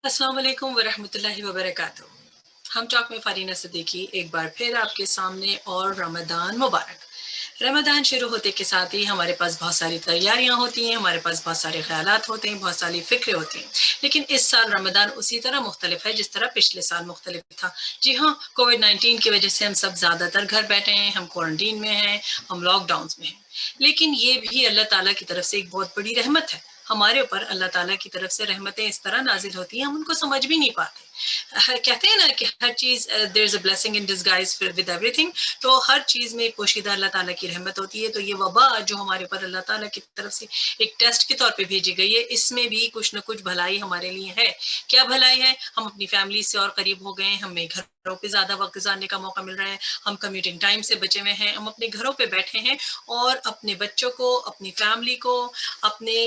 अस्सलाम वालेकुम वरहमतुल्लाहि वबरकातुहू। हम टॉक में फारीना सिद्दीकी एक बार फिर आपके सामने, और रमदान मुबारक। रमदान शुरू होते के साथ ही हमारे पास बहुत सारी तैयारियां होती हैं, हमारे पास बहुत सारे ख्यालात होते हैं, बहुत सारी फिक्रें होती हैं। लेकिन इस साल रमदान उसी तरह मुख्तलिफ है जिस तरह पिछले साल मुख्तलिफ था। जी हाँ, कोविड-19 की वजह से हम सब ज़्यादातर घर बैठे हैं, हम क्वारंटीन में हैं, हम लॉकडाउन में हैं। लेकिन ये भी अल्लाह ताला की तरफ से एक बहुत बड़ी रहमत है। हमारे ऊपर अल्लाह ताला की तरफ से रहमतें इस तरह नाजिल होती हैं, हम उनको समझ भी नहीं पाते। कहते हैं ना कि हर चीज़ there is a blessing in disguise with everything. तो हर चीज़ में पोशीदा अल्लाह ताला की रहमत होती है। तो ये वबा जो हमारे ऊपर अल्लाह ताला की तरफ से एक टेस्ट के तौर पे भेजी गई है, इसमें भी कुछ ना कुछ भलाई हमारे लिए है। क्या भलाई है? हम अपनी फैमिली से और करीब हो गए हैं, हमें घरों पे ज़्यादा वक्त गुजारने का मौका मिल रहा है, हम कम्यूटिंग टाइम से बचे हुए हैं, हम अपने घरों पे बैठे हैं और अपने बच्चों को, अपनी फैमिली को, अपने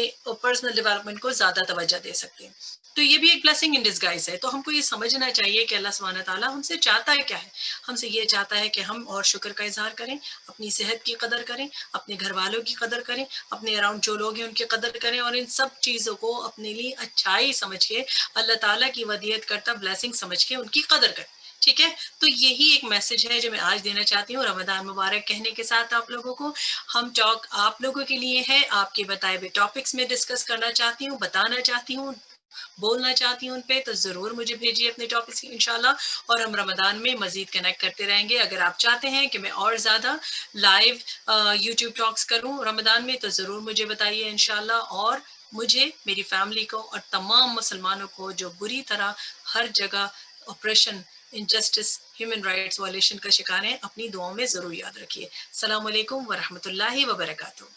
पर्सनल डेवलपमेंट को ज़्यादा तवज्जो दे सकते हैं। तो ये भी एक ब्लेसिंग इन डिस्गाइज है। तो हमको ये समझना चाहिए कि अल्लाह सुब्हानहू तआला हमसे चाहता है क्या है। हमसे ये चाहता है कि हम और शुक्र का इजहार करें, अपनी सेहत की कदर करें, अपने घर वालों की कदर करें, अपने अराउंड जो लोग हैं उनकी कदर करें, और इन सब चीज़ों को अपने लिए अच्छाई समझ के, अल्लाह ताला की वदीयत करता ब्लेसिंग समझ के उनकी कदर करें। ठीक है? तो यही एक मैसेज है जो मैं आज देना चाहती हूँ रमदान मुबारक कहने के साथ आप लोगों को। हम टॉक आप लोगों के लिए है, आपके बताए हुए टॉपिक्स में डिस्कस करना चाहती हूँ, बताना चाहती हूँ, बोलना चाहती हूँ उन पे। तो ज़रूर मुझे भेजिए अपने टॉपिक्स इंशाल्लाह, और हम रमदान में मज़ीद कनेक्ट करते रहेंगे। अगर आप चाहते हैं कि मैं और ज़्यादा लाइव यूट्यूब टॉक्स करूँ रमदान में, तो ज़रूर मुझे बताइए इंशाल्लाह। और मुझे, मेरी फैमिली को और तमाम मुसलमानों को जो बुरी तरह हर जगह operation, injustice, human rights violation का शिकार हैं, अपनी दुआओं में ज़रूर याद रखिए। अस्सलाम वालेकुम वरहमतुल्लाहि वबरकातुहू।